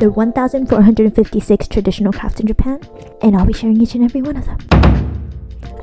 There are 1,456 traditional crafts in Japan, and I'll be sharing each and every one of them.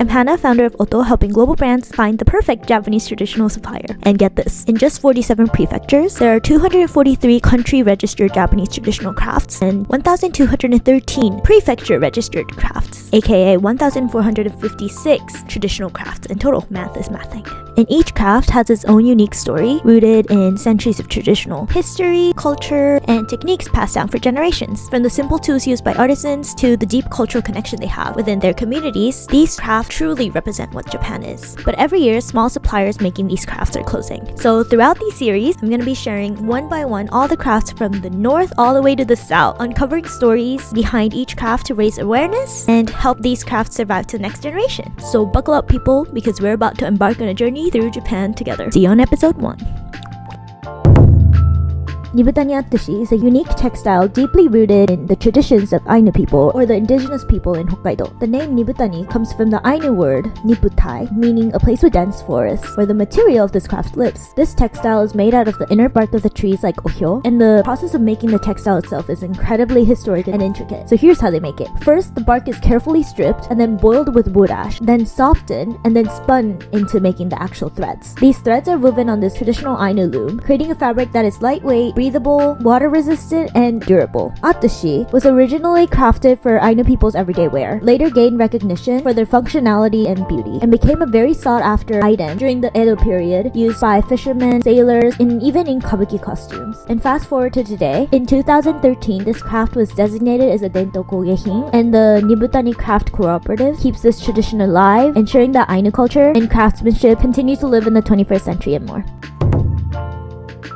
I'm Hana, founder of Oto, helping global brands find the perfect Japanese traditional supplier. And get this, in just 47 prefectures, there are 243 country-registered Japanese traditional crafts and 1,213 prefecture-registered crafts, aka 1,456 traditional crafts in total. Math is mathing. And each craft has its own unique story, rooted in centuries of traditional history, culture, and techniques passed down for generations. From the simple tools used by artisans to the deep cultural connection they have within their communities, these crafts truly represent what Japan is. But every year, small suppliers making these crafts are closing. So throughout these series, I'm going to be sharing one by one all the crafts from the north all the way to the south, uncovering stories behind each craft to raise awareness and help these crafts survive to the next generation. So buckle up, people, because we're about to embark on a journey through Japan together. See you on episode 1. Nibutani is a unique textile deeply rooted in the traditions of Ainu people, or the indigenous people in Hokkaido. The name Nibutani comes from the Ainu word Nibutai, meaning a place with dense forests, where the material of this craft lives. This textile is made out of the inner bark of the trees like ohyo, and the process of making the textile itself is incredibly historic and intricate. So here's how they make it. First, the bark is carefully stripped and then boiled with wood ash, then softened and then spun into making the actual threads. These threads are woven on this traditional Ainu loom, creating a fabric that is lightweight, breathable, water-resistant, and durable. Atsushi was originally crafted for Ainu people's everyday wear, later gained recognition for their functionality and beauty, and became a very sought-after item during the Edo period, used by fishermen, sailors, and even in kabuki costumes. And fast forward to today, in 2013, this craft was designated as a Dento Kogehin, and the Nibutani Craft Cooperative keeps this tradition alive, ensuring that Ainu culture and craftsmanship continue to live in the 21st century and more.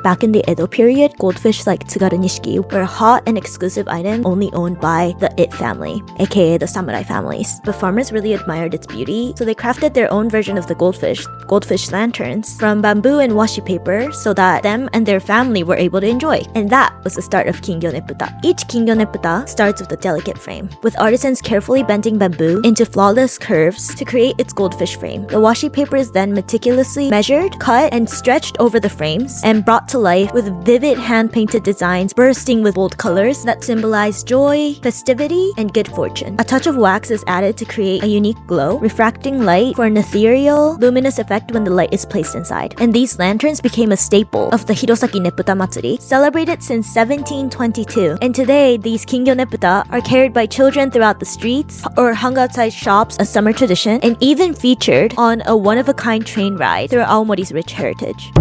Back in the Edo period, goldfish like Tsugaru Nishiki were a hot and exclusive item only owned by the It family, aka the samurai families. But farmers really admired its beauty, so they crafted their own version of the goldfish lanterns, from bamboo and washi paper so that them and their family were able to enjoy. And that was the start of Kingyo Neputa. Each Kingyo Neputa starts with a delicate frame, with artisans carefully bending bamboo into flawless curves to create its goldfish frame. The washi paper is then meticulously measured, cut, and stretched over the frames and brought to life with vivid hand-painted designs bursting with bold colors that symbolize joy, festivity, and good fortune. A touch of wax is added to create a unique glow, refracting light for an ethereal, luminous effect when the light is placed inside. And these lanterns became a staple of the Hirosaki Neputa Matsuri, celebrated since 1722. And today, these Kingyo Neputa are carried by children throughout the streets or hung outside shops, a summer tradition, and even featured on a one-of-a-kind train ride through Aomori's rich heritage.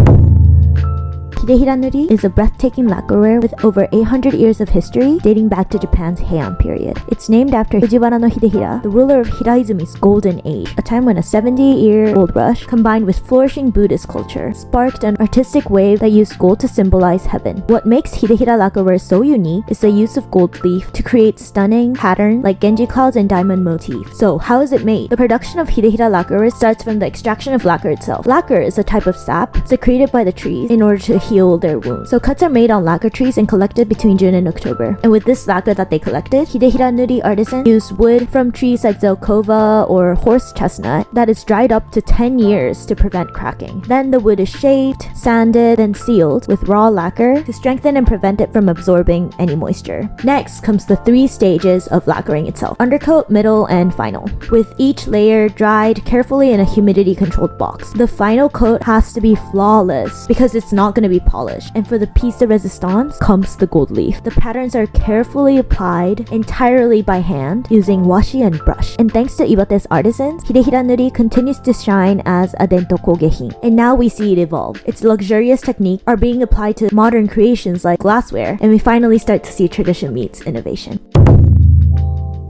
Hidanuri is a breathtaking lacquerware with over 800 years of history dating back to Japan's Heian period. It's named after Fujiwara no Hidehira, the ruler of Hiraizumi's golden age, a time when a 70-year gold rush combined with flourishing Buddhist culture sparked an artistic wave that used gold to symbolize heaven. What makes Hidehira lacquerware so unique is the use of gold leaf to create stunning patterns like Genji clouds and diamond motifs. So how is it made? The production of Hidehira lacquerware starts from the extraction of lacquer itself. Lacquer is a type of sap secreted by the trees in order to heal their wounds. So cuts are made on lacquer trees and collected between June and October. And with this lacquer that they collected, Hidanuri artisans use wood from trees like zelkova or horse chestnut that is dried up to 10 years to prevent cracking. Then the wood is shaved, sanded, and sealed with raw lacquer to strengthen and prevent it from absorbing any moisture. Next comes the 3 stages of lacquering itself: undercoat, middle, and final, with each layer dried carefully in a humidity-controlled box. The final coat has to be flawless because it's not going to be polished, and for the piece de resistance comes the gold leaf. The patterns are carefully applied entirely by hand using washi and brush. And thanks to Iwate's artisans, Hidanuri continues to shine as a Dento Kogehin. And now we see it evolve. Its luxurious technique are being applied to modern creations like glassware, and we finally start to see tradition meets innovation.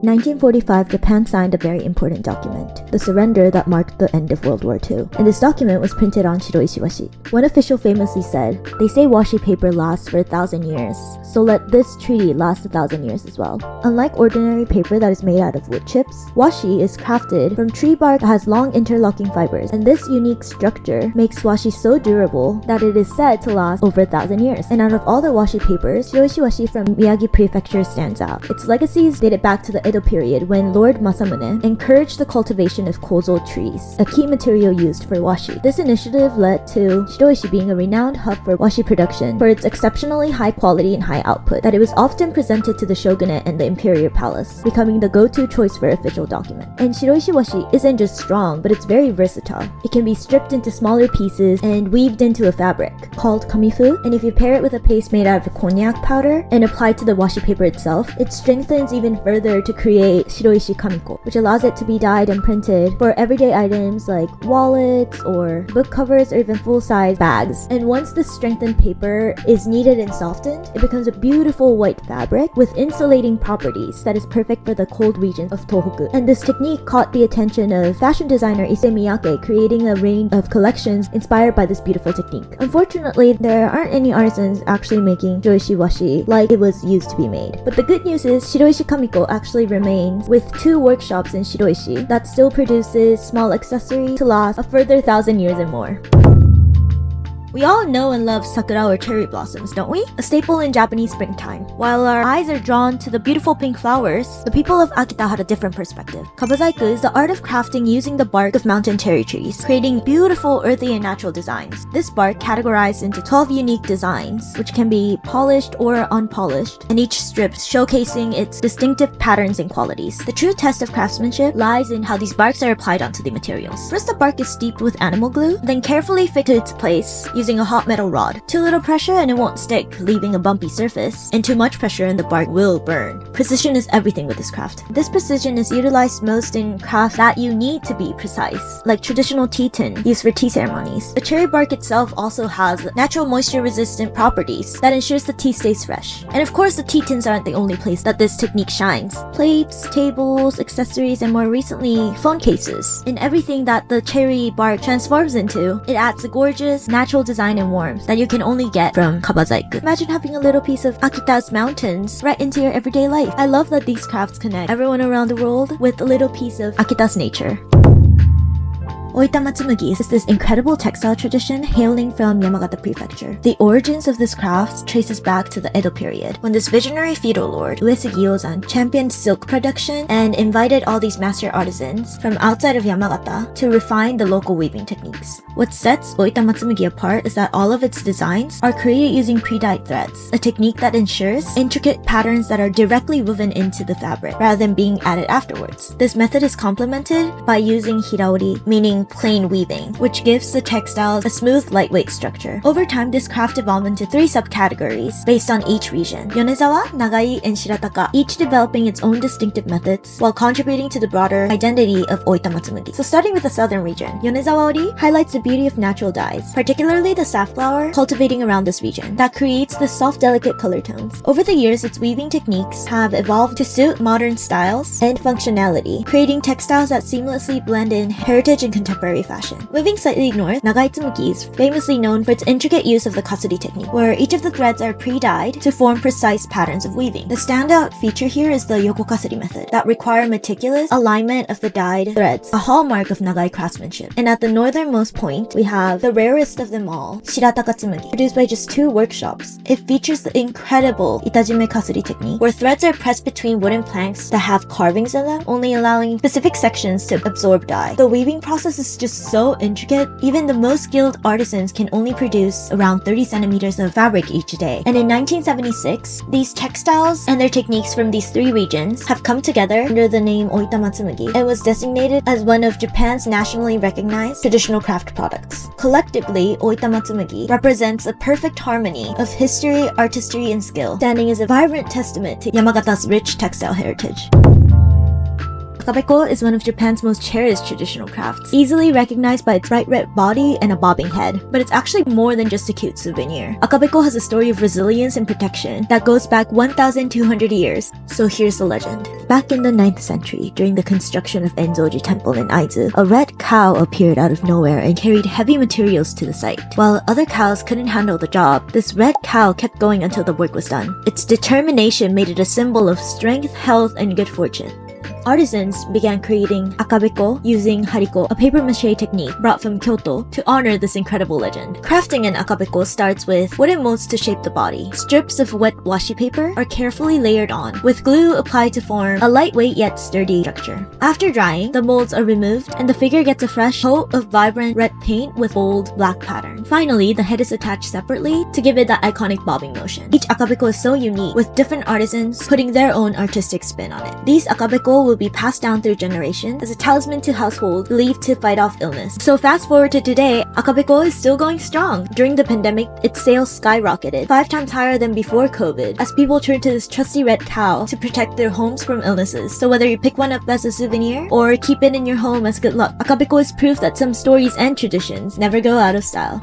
1945, Japan signed a very important document, the surrender that marked the end of World War II. And this document was printed on shiroi washi. One official famously said, "They say washi paper lasts for 1,000 years, so let this treaty last 1,000 years as well." Unlike ordinary paper that is made out of wood chips, washi is crafted from tree bark that has long interlocking fibers. And this unique structure makes washi so durable that it is said to last over 1,000 years. And out of all the washi papers, shiroi washi from Miyagi Prefecture stands out. Its legacies dated back to the Edo period when Lord Masamune encouraged the cultivation of kozo trees, a key material used for washi. This initiative led to Shiroishi being a renowned hub for washi production for its exceptionally high quality and high output that it was often presented to the shogunate and the imperial palace, becoming the go-to choice for official document. And Shiroishi washi isn't just strong, but it's very versatile. It can be stripped into smaller pieces and weaved into a fabric called kamifu, and if you pair it with a paste made out of cognac powder and apply to the washi paper itself, it strengthens even further to create Shiroishi kamiko, which allows it to be dyed and printed for everyday items like wallets or book covers or even full-size bags. And once the strengthened paper is kneaded and softened, it becomes a beautiful white fabric with insulating properties that is perfect for the cold regions of Tohoku. And this technique caught the attention of fashion designer Issey Miyake, creating a range of collections inspired by this beautiful technique. Unfortunately, there aren't any artisans actually making Shiroishi washi like it was used to be made. But the good news is Shiroishi kamiko actually remains with 2 workshops in Shiroishi that still produces small accessories to last a further 1,000 years and more. We all know and love sakura or cherry blossoms, don't we? A staple in Japanese springtime. While our eyes are drawn to the beautiful pink flowers, the people of Akita had a different perspective. Kabazaku is the art of crafting using the bark of mountain cherry trees, creating beautiful earthy and natural designs. This bark categorized into 12 unique designs, which can be polished or unpolished, and each strip showcasing its distinctive patterns and qualities. The true test of craftsmanship lies in how these barks are applied onto the materials. First, the bark is steeped with animal glue, then carefully fixed to its place using a hot metal rod. Too little pressure and it won't stick, leaving a bumpy surface, and too much pressure and the bark will burn. Precision is everything with this craft. This precision is utilized most in crafts that you need to be precise, like traditional tea tin used for tea ceremonies. The cherry bark itself also has natural moisture-resistant properties that ensures the tea stays fresh. And of course, the tea tins aren't the only place that this technique shines. Plates, tables, accessories, and more recently, phone cases. In everything that the cherry bark transforms into, it adds a gorgeous, natural design and warmth that you can only get from Kabazaku. Imagine having a little piece of Akita's mountains right into your everyday life. I love that these crafts connect everyone around the world with a little piece of Akita's nature. Oatsumagi is this incredible textile tradition hailing from Yamagata Prefecture. The origins of this craft traces back to the Edo period, when this visionary feudal lord, Uesugi Ozan, championed silk production and invited all these master artisans from outside of Yamagata to refine the local weaving techniques. What sets Oatsumagi apart is that all of its designs are created using pre-dyed threads, a technique that ensures intricate patterns that are directly woven into the fabric rather than being added afterwards. This method is complemented by using hiraori, meaning plain weaving, which gives the textiles a smooth, lightweight structure. Over time, this craft evolved into 3 subcategories based on each region: Yonezawa, Nagai, and Shirataka, each developing its own distinctive methods while contributing to the broader identity of Oatsumagi. So starting with the southern region, Yonezawa ori highlights the beauty of natural dyes, particularly the safflower cultivating around this region, that creates the soft, delicate color tones. Over the years, its weaving techniques have evolved to suit modern styles and functionality, creating textiles that seamlessly blend in heritage and contemporary fashion. Moving slightly north, Nagaitsumaki is famously known for its intricate use of the kasuri technique, where each of the threads are pre-dyed to form precise patterns of weaving. The standout feature here is the yoko kasuri method that require meticulous alignment of the dyed threads, a hallmark of Nagai craftsmanship. And at the northernmost point, we have the rarest of them all, Shirataka-tsumugi, produced by just 2 workshops. It features the incredible itajime kasuri technique, where threads are pressed between wooden planks that have carvings in them, only allowing specific sections to absorb dye. The weaving process is just so intricate, even the most skilled artisans can only produce around 30 centimeters of fabric each day. And in 1976, these textiles and their techniques from these 3 regions have come together under the name Oatsumagi and was designated as one of Japan's nationally recognized traditional craft products. Collectively, Oatsumagi represents a perfect harmony of history, artistry, and skill, standing as a vibrant testament to Yamagata's rich textile heritage. Akabeko is one of Japan's most cherished traditional crafts, easily recognized by its bright red body and a bobbing head. But it's actually more than just a cute souvenir. Akabeko has a story of resilience and protection that goes back 1,200 years. So here's the legend. Back in the 9th century, during the construction of Enzoji Temple in Aizu, a red cow appeared out of nowhere and carried heavy materials to the site. While other cows couldn't handle the job, this red cow kept going until the work was done. Its determination made it a symbol of strength, health, and good fortune. Artisans began creating akabeko using hariko, a papier-mâché technique brought from Kyoto to honor this incredible legend. Crafting an akabeko starts with wooden molds to shape the body. Strips of wet washi paper are carefully layered on, with glue applied to form a lightweight yet sturdy structure. After drying, the molds are removed and the figure gets a fresh coat of vibrant red paint with bold black pattern. Finally, the head is attached separately to give it that iconic bobbing motion. Each akabeko is so unique, with different artisans putting their own artistic spin on it. These akabeko will be passed down through generations as a talisman to household believed to fight off illness. So fast forward to today, akabeko is still going strong. During the pandemic, its sales skyrocketed, 5 times higher than before COVID, as people turn to this trusty red cow to protect their homes from illnesses. So whether you pick one up as a souvenir or keep it in your home as good luck, akabeko is proof that some stories and traditions never go out of style.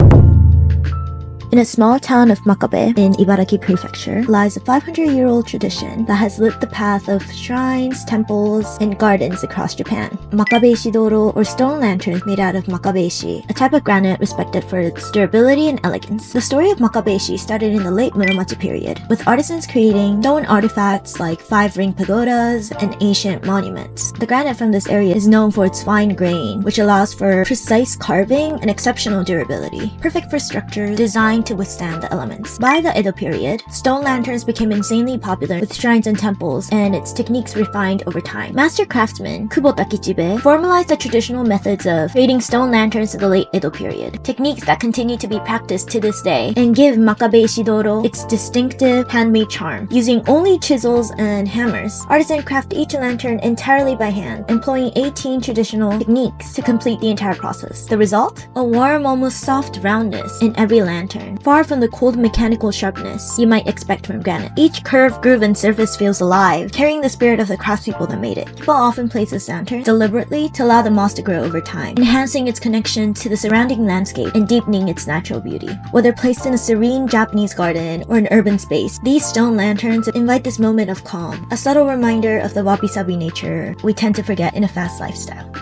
In a small town of Makabe in Ibaraki Prefecture lies a 500-year-old tradition that has lit the path of shrines, temples, and gardens across Japan. Makabeshi doro, or stone lanterns made out of Makabeshi, a type of granite respected for its durability and elegance. The story of Makabeshi started in the late Muromachi period, with artisans creating stone artifacts like 5-ring pagodas and ancient monuments. The granite from this area is known for its fine grain, which allows for precise carving and exceptional durability, perfect for structures designed to withstand the elements. By the Edo period, stone lanterns became insanely popular with shrines and temples, and its techniques refined over time. Master craftsman Kubota Kichibe formalized the traditional methods of creating stone lanterns in the late Edo period, techniques that continue to be practiced to this day and give Makabeshi doro its distinctive handmade charm. Using only chisels and hammers, artisans craft each lantern entirely by hand, employing 18 traditional techniques to complete the entire process. The result? A warm, almost soft roundness in every lantern, far from the cold mechanical sharpness you might expect from granite. Each curve, groove, and surface feels alive, carrying the spirit of the craftspeople that made it. People often place this lantern deliberately to allow the moss to grow over time, enhancing its connection to the surrounding landscape and deepening its natural beauty. Whether placed in a serene Japanese garden or an urban space, these stone lanterns invite this moment of calm, a subtle reminder of the wabi-sabi nature we tend to forget in a fast lifestyle.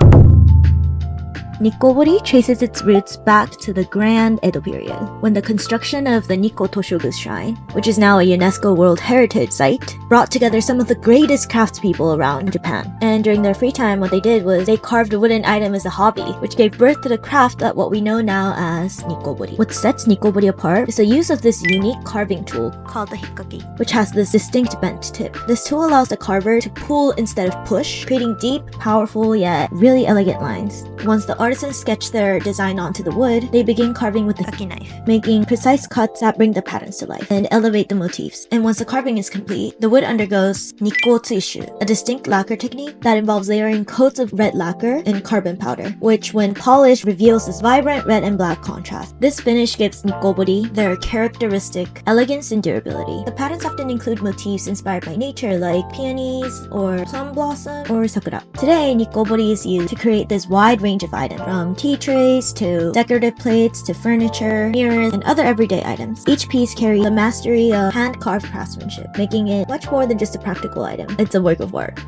Nikkobori traces its roots back to the Grand Edo period, when the construction of the Nikko Toshogu Shrine, which is now a UNESCO World Heritage Site, brought together some of the greatest craftspeople around Japan. And during their free time, what they did was they carved a wooden item as a hobby, which gave birth to the craft that what we know now as Nikkobori. What sets Nikkobori apart is the use of this unique carving tool called the hikkaki, which has this distinct bent tip. This tool allows the carver to pull instead of push, creating deep, powerful, yet really elegant lines. Once the artisans sketch their design onto the wood, they begin carving with the hikkaki knife, making precise cuts that bring the patterns to life and elevate the motifs. And once the carving is complete, the wood undergoes nikkotsuishu, a distinct lacquer technique that involves layering coats of red lacquer and carbon powder, which when polished reveals this vibrant red and black contrast. This finish gives nikkobori their characteristic elegance and durability. The patterns often include motifs inspired by nature like peonies or plum blossom or sakura. Today, nikkobori is used to create this wide range of items, from tea trays to decorative plates to furniture, mirrors, and other everyday items. Each piece carries the mastery of hand-carved craftsmanship, making it much more than just a practical item. It's a work of art.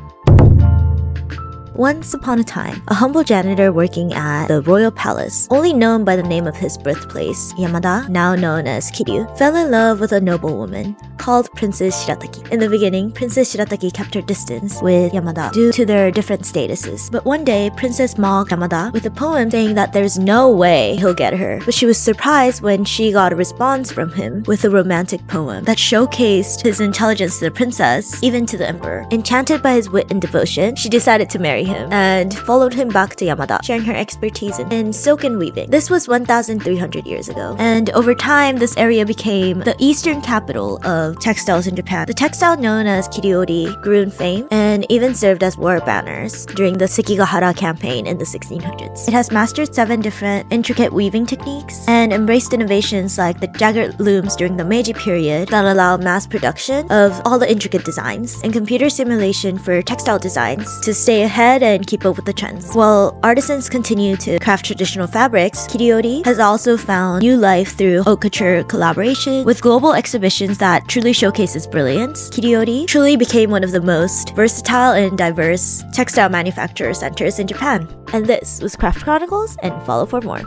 Once upon a time, a humble janitor working at the royal palace, only known by the name of his birthplace, Yamada, now known as Kiru, fell in love with a noble woman called Princess Shirataki. In the beginning, Princess Shirataki kept her distance with Yamada due to their different statuses. But one day, Princess mocked Yamada with a poem saying that there's no way he'll get her. But she was surprised when she got a response from him with a romantic poem that showcased his intelligence to the princess, even to the emperor. Enchanted by his wit and devotion, she decided to marry him and followed him back to Yamada, sharing her expertise in silk and weaving. This was 1,300 years ago, and over time this area became the eastern capital of textiles in Japan. The textile known as kiriori grew in fame and even served as war banners during the Sekigahara campaign in the 1600s. It has mastered 7 different intricate weaving techniques and embraced innovations like the jagged looms during the Meiji period that allow mass production of all the intricate designs, and computer simulation for textile designs to stay ahead and keep up with the trends. While artisans continue to craft traditional fabrics, kiriori has also found new life through haute couture collaboration with global exhibitions that truly showcase its brilliance. Kiriori truly became one of the most versatile and diverse textile manufacturer centers in Japan. And this was Craft Chronicles, and follow for more.